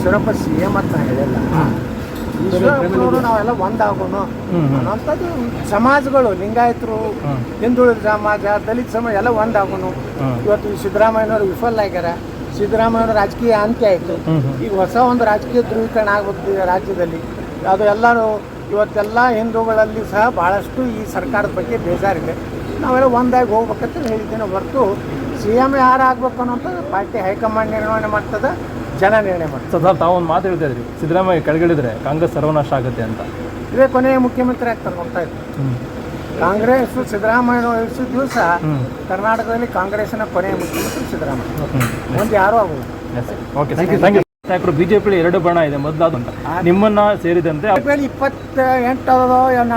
Eshwarappa CM ಅಂತ ನಾ ಹೇಳಿಲ್ಲ. ಈಶ್ವರಪ್ಪನವರು ನಾವೆಲ್ಲ ಒಂದಾಗೋಣ ಅನ್ನೋಂಥದ್ದು. ಸಮಾಜಗಳು ಲಿಂಗಾಯತರು, ಹಿಂದುಳಿದ ಸಮಾಜ, ದಲಿತ ಸಮಾಜ ಎಲ್ಲ ಒಂದಾಗೋಣ. ಇವತ್ತು ಸಿದ್ದರಾಮಯ್ಯನವರು ವಿಫಲ ಆಗ್ಯಾರ. ಸಿದ್ದರಾಮಯ್ಯನವ್ರ ರಾಜಕೀಯ ಅಂತ್ಯ ಆಯಿತು. ಈಗ ಹೊಸ ಒಂದು ರಾಜಕೀಯ ಧ್ರುವೀಕರಣ ಆಗುತ್ತೆ ರಾಜ್ಯದಲ್ಲಿ. ಅದು ಎಲ್ಲರೂ ಇವತ್ತೆಲ್ಲ ಹಿಂದೂಗಳಲ್ಲಿ ಸಹ ಭಾಳಷ್ಟು ಈ ಸರ್ಕಾರದ ಬಗ್ಗೆ ಬೇಜಾರಿದೆ. ನಾವೆಲ್ಲ ಒಂದಾಗಿ ಹೋಗ್ಬೇಕಂತ ಹೇಳಿದ್ದೇನೆ ಹೊರತು CM ಯಾರು ಆಗ್ಬೇಕು ಅನ್ನೋಂಥದ್ದು ಪಾರ್ಟಿ ಹೈಕಮಾಂಡ್ ನಿರ್ವಹಣೆ ಮಾಡ್ತದೆ, ಜನ ನಿರ್ಣಯ ಮಾಡ್ತಾರೆ. ಸರ್ ತಾವೊಂದು ಮಾತು ಹೇಳ್ತಾ ಇದ್ರಿ, ಸಿದ್ದರಾಮಯ್ಯ ಕೆಳಗಿಳಿದ್ರೆ ಕಾಂಗ್ರೆಸ್ ಸರ್ವನಾಶ ಆಗುತ್ತೆ ಅಂತ. ಇದೇ ಕೊನೆಯ ಮುಖ್ಯಮಂತ್ರಿ ಆಗ್ತಾರೆ ಹೋಗ್ತಾ ಇದ್ರು. ಕಾಂಗ್ರೆಸ್ ಸಿದ್ದರಾಮಯ್ಯ ಇಳಿಸಿದ ದಿವಸ ಕರ್ನಾಟಕದಲ್ಲಿ ಕಾಂಗ್ರೆಸ್ನ ಕೊನೆಯ ಮುಖ್ಯಮಂತ್ರಿ ಸಿದ್ದರಾಮಯ್ಯ, ಒಂದು ಯಾರೂ ಆಗೋದು. Okay, thank you. ಯಾಕಂದ್ರೆ BJP 2 ಬಣ ಇದೆ, ಮೊದಲಾದ ಅಂತ ನಿಮ್ಮನ್ನ ಸೇರಿದಂತೆ 28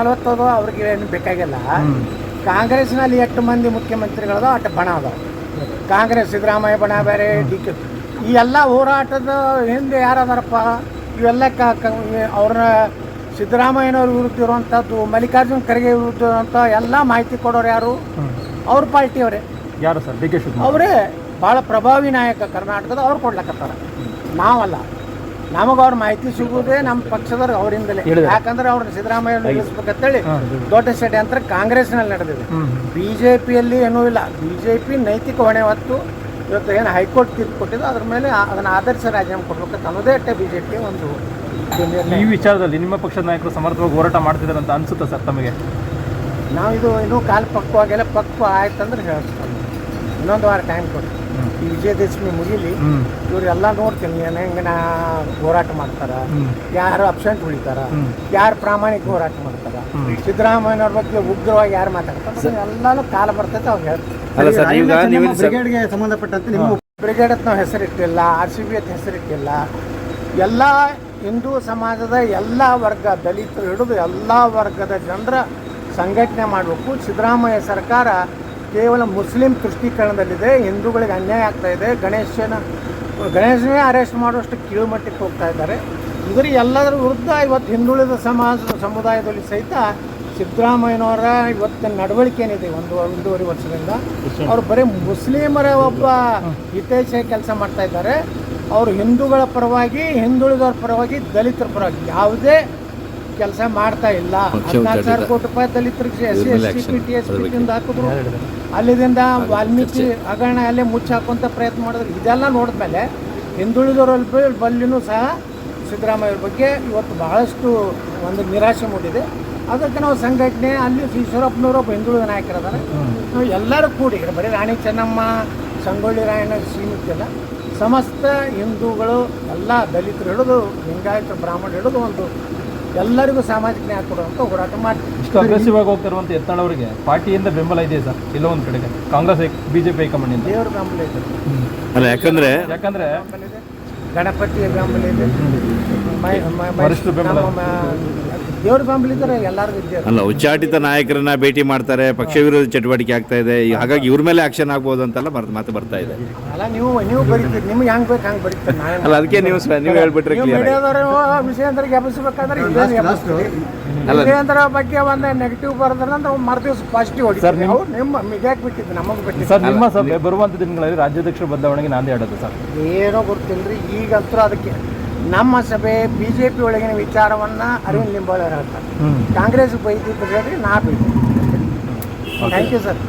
40 ಅವ್ರಿಗೆ ಏನು ಬೇಕಾಗಿಲ್ಲ. ಕಾಂಗ್ರೆಸ್ನಲ್ಲಿ 8 ಮಂದಿ ಮುಖ್ಯಮಂತ್ರಿಗಳದ 8 ಬಣ ಅದಾವ. ಕಾಂಗ್ರೆಸ್ ಸಿದ್ದರಾಮಯ್ಯ ಬಣ ಬೇರೆ, DK ಈ ಎಲ್ಲ ಹೋರಾಟದ ಹಿಂದೆ ಯಾರದಾರಪ್ಪ? ಇವೆಲ್ಲ ಅವ್ರನ್ನ ಸಿದ್ದರಾಮಯ್ಯನವ್ರ ವಿರುದ್ಧ ಇರುವಂಥದ್ದು, ಮಲ್ಲಿಕಾರ್ಜುನ್ ಖರ್ಗೆ ವಿರುದ್ಧ ಇರುವಂಥ ಎಲ್ಲ ಮಾಹಿತಿ ಕೊಡೋರು ಯಾರು? ಅವ್ರ ಪಾರ್ಟಿಯವರೇ. ಯಾರು ಸರ್? DK ಶಿವಕುಮಾರ್ ಅವರೇ ಭಾಳ ಪ್ರಭಾವಿ ನಾಯಕ ಕರ್ನಾಟಕದ. ಅವ್ರು ಕೊಡ್ಲಕತ್ತಾರ, ನಾವಲ್ಲ. ನಮಗೆ ಅವ್ರ ಮಾಹಿತಿ ಸಿಗುವುದೇ ನಮ್ಮ ಪಕ್ಷದವ್ರು ಅವರಿಂದಲೇ. ಯಾಕಂದ್ರೆ ಅವ್ರನ್ನ ಸಿದ್ದರಾಮಯ್ಯ ನಿಲ್ಲಿಸ್ಬೇಕಂತೇಳಿ ದೊಡ್ಡ ಷಡ್ಯಂತ್ರ ಕಾಂಗ್ರೆಸ್ನಲ್ಲಿ ನಡೆದಿದೆ. BJPಯಲ್ಲಿ ಏನೂ ಇಲ್ಲ. BJP ನೈತಿಕ ಹೊಣೆ ಹೊತ್ತು ಇವತ್ತು ಏನು ಹೈಕೋರ್ಟ್ ತೀರ್ಪು ಕೊಟ್ಟಿದ್ದು ಅದ್ರ ಮೇಲೆ ಅದನ್ನು ಆದರ್ಶ ರಾಜೀನಾಮೆ ಕೊಡ್ಬೇಕಂತ ಅನ್ನೋದೇ BJP ಒಂದು ಈ ವಿಚಾರದಲ್ಲಿ ನಿಮ್ಮ ಪಕ್ಷದ ನಾಯಕರು ಸಮರ್ಥವಾಗಿ ಹೋರಾಟ ಮಾಡ್ತಿದ್ದಾರೆ ಅಂತ ಅನ್ಸುತ್ತಾ ಸರ್ ತಮಗೆ? ನಾವು ಇದು ಇನ್ನೂ ಕಾಲು ಪಕ್ವಾಗಿಲ್ಲ. ಪಕ್ವ ಆಯ್ತಂದ್ರೆ ಹೇಳ್ತೀವಿ. ಇನ್ನೊಂದು ವಾರ ಟೈಮ್ ಕೊಡಿ. ಈ ವಿಜಯದಶಮಿ ಮುಗಿಲಿ, ಇವರೆಲ್ಲ ನೋಡ್ತೀನಿ ಹೆಂಗೆ ಹೋರಾಟ ಮಾಡ್ತಾರ, ಯಾರು ಅಬ್ಸೆಂಟ್ ಉಳಿತಾರ, ಯಾರು ಪ್ರಾಮಾಣಿಕ ಹೋರಾಟ ಮಾಡ್ತಾರ, ಸಿದ್ದರಾಮಯ್ಯನವ್ರ ಬಗ್ಗೆ ಉಗ್ರವಾಗಿ ಯಾರು ಮಾತಾಡ್ತಾರೆ, ಎಲ್ಲಾನು ಕಾಲ ಬರ್ತೈತೆ ಅವ್ರು ಹೇಳ್ತಾರೆ. ಬ್ರಿಗೇಡ್ಗೆ ಸಂಬಂಧಪಟ್ಟಂತೆ ನಿಮ್ಮ ಬ್ರಿಗೇಡ್ ಅಂತ ನಾವು ಹೆಸರಿಟ್ಟಿಲ್ಲ, RCB ಅಂತ ಹೆಸರಿಟ್ಟಿಲ್ಲ. ಎಲ್ಲ ಹಿಂದೂ ಸಮಾಜದ ಎಲ್ಲ ವರ್ಗ, ದಲಿತರು ಹಿಡಿದು ಎಲ್ಲ ವರ್ಗದ ಜನರ ಸಂಘಟನೆ ಮಾಡಬೇಕು. ಸಿದ್ದರಾಮಯ್ಯ ಸರ್ಕಾರ ಕೇವಲ ಮುಸ್ಲಿಂ ತುಷ್ಟೀಕರಣದಲ್ಲಿದೆ, ಹಿಂದೂಗಳಿಗೆ ಅನ್ಯಾಯ ಆಗ್ತಾ ಇದೆ. ಗಣೇಶನೇ ಅರೆಸ್ಟ್ ಮಾಡುವಷ್ಟು ಕೀಳುಮಟ್ಟಕ್ಕೆ ಹೋಗ್ತಾ ಇದ್ದಾರೆ. ಇದರ ಎಲ್ಲದರ ವಿರುದ್ಧ ಇವತ್ತು ಹಿಂದುಳಿದ ಸಮುದಾಯದಲ್ಲಿ ಸಹಿತ ಸಿದ್ದರಾಮಯ್ಯನವರ ಇವತ್ತಿನ ನಡವಳಿಕೆ ಏನಿದೆ ಒಂದೂವರೆ ವರ್ಷದಿಂದ, ಅವರು ಬರೀ ಮುಸ್ಲಿಮರ ಒಬ್ಬ ಹಿತೈಷಿ ಕೆಲಸ ಮಾಡ್ತಾ ಇದ್ದಾರೆ. ಅವರು ಹಿಂದೂಗಳ ಪರವಾಗಿ, ಹಿಂದುಳಿದವರ ಪರವಾಗಿ, ದಲಿತರ ಪರವಾಗಿ ಯಾವುದೇ ಕೆಲಸ ಮಾಡ್ತಾ ಇಲ್ಲ. 14,000 ಕೋಟಿ ರೂಪಾಯಿ ದಲಿತರಿಗೆ SC ST PTSD ಹಾಕಿದ್ರು. ಅಲ್ಲಿಂದ ವಾಲ್ಮೀಕಿ ಹಗರಣ ಅಲ್ಲೇ ಮುಚ್ಚಿ ಹಾಕುವಂಥ ಪ್ರಯತ್ನ ಮಾಡಿದ್ರು. ಇದೆಲ್ಲ ನೋಡಿದ್ಮೇಲೆ ಹಿಂದುಳಿದವರಲ್ಲಿ ಬಲ್ಲಿನೂ ಸಹ ಸಿದ್ದರಾಮಯ್ಯ ಬಗ್ಗೆ ಇವತ್ತು ಬಹಳಷ್ಟು ಒಂದು ನಿರಾಶೆ ಮೂಡಿದೆ. ಅದಕ್ಕೆ ನಾವು ಸಂಘಟನೆ ಅಲ್ಲಿ ಈಶ್ವರಪ್ಪನವರು ಒಬ್ಬ ಹಿಂದುಳಿದ ನಾಯಕರಿದ್ದಾರೆ. ನಾವು ಎಲ್ಲರೂ ಕೂಡಿ, ಬರೀ ರಾಣಿ ಚೆನ್ನಮ್ಮ, ಸಂಗೊಳ್ಳಿ ರಾಯಣ್ಣ ಸೀಮಿತ ಇಲ್ಲ, ಸಮಸ್ತ ಹಿಂದೂಗಳು ಎಲ್ಲ ದಲಿತರು ಹಿಡಿದು ಲಿಂಗಾಯತ ಬ್ರಾಹ್ಮಣ ಹಿಡಿದು ಒಂದು ಎಲ್ಲರಿಗೂ ಸಾಮಾಜಿಕ ನ್ಯಾಯ ಕೊಡುವಂಥ ಹೋರಾಟ ಮಾಡ್ತೀವಿ. ಇಷ್ಟು ಅಗ್ರೆಸಿವ್ ಆಗಿ ಹೋಗ್ತಿರುವಂಥ ಯತ್ನಾಳವರಿಗೆ ಪಾರ್ಟಿಯಿಂದ ಬೆಂಬಲ ಇದೆ ಸರ್? ಇಲ್ಲ ಒಂದು ಕಡೆಗೆ ಕಾಂಗ್ರೆಸ್ BJP ಹೈಕಮಾಂಡ್ ದೇವ್ರ ಬೆಂಬಲ ಇದೆ. ಅಲ್ಲ, ಯಾಕಂದ್ರೆ ಗಣಪತಿಯ ಬೆಂಬಲ ಇದೆ, ವರಿಷ್ಠ ಬೆಂಬಲ, ದೇವ್ರ ಬೆಂಬಲ ಇದ್ದಾರೆ ಎಲ್ಲರಿಗೂ ಇದ್ದಾರೆ. ಅಲ್ಲ, ಉಚ್ಚಾಟಿತ ನಾಯಕರನ್ನ ಭೇಟಿ ಮಾಡ್ತಾರೆ, ಪಕ್ಷ ವಿರೋಧಿ ಚಟುವಟಿಕೆ ಆಗ್ತಾ ಇದೆ, ಹಾಗಾಗಿ ಇವ್ರ ಮೇಲೆ ಆಕ್ಷನ್ ಆಗ್ಬೋದು ಅಂತೆಲ್ಲ ಮಾತು ಬರ್ತಾ ಇದೆ. ಅಲ್ಲ, ನೀವು ಬರೀತೀರಿ, ನಿಮ್ಗೆ ಹೆಂಗೆ ಬೇಕು ಹಂಗೆ ಬರೀತೀರಿ. ಅಲ್ಲ, ಅದಕ್ಕೆ ನೀವು ಹೇಳ್ಬಿಟ್ರೆ ಮೀಡಿಯಾದವರು ವಿಷಯಂತರ ಗೆಬ್ಬಿಸ್ಬೇಕಾದ್ರೆ ವಿಷಯಂತರ ಬಗ್ಗೆ ಒಂದು ನೆಗೆಟಿವ್ ಬರೋದ್ರಂದ್ರೆ ಮರುದಿವ್ಸ ಪಾಸಿಟಿವ್ ಹೊಡಿತಾರೆ. ನೀವು ನಿಮ್ಮ ಮಿಗಾಕ್ ಬಿಟ್ಟಿದ್ದು ನಮಗೆ ಬಿಟ್ಟಿದ್ದು ಸರ್. ನಿಮ್ಮ ಸಭೆ ಬರುವಂಥ ದಿನಗಳಲ್ಲಿ ರಾಜ್ಯಾಧ್ಯಕ್ಷರ ಬದಲಾವಣೆಗೆ ನಾಂದಿ ಆಡೋದು ಸರ್? ಏನೋ ಗೊತ್ತಿಲ್ಲರಿ. ಈಗಂತೂ ಅದಕ್ಕೆ ನಮ್ಮ ಸಭೆ BJP ಒಳಗಿನ ವಿಚಾರವನ್ನು ಅರವಿಂದ್ ಲಿಂಬಾವಳಿ ಹೇಳ್ತಾರೆ. ಕಾಂಗ್ರೆಸ್ ಬೈದಿದ್ದು ಹೇಳ್ರಿ, ನಾ ಬೈತೀನಿ. Thank you sir.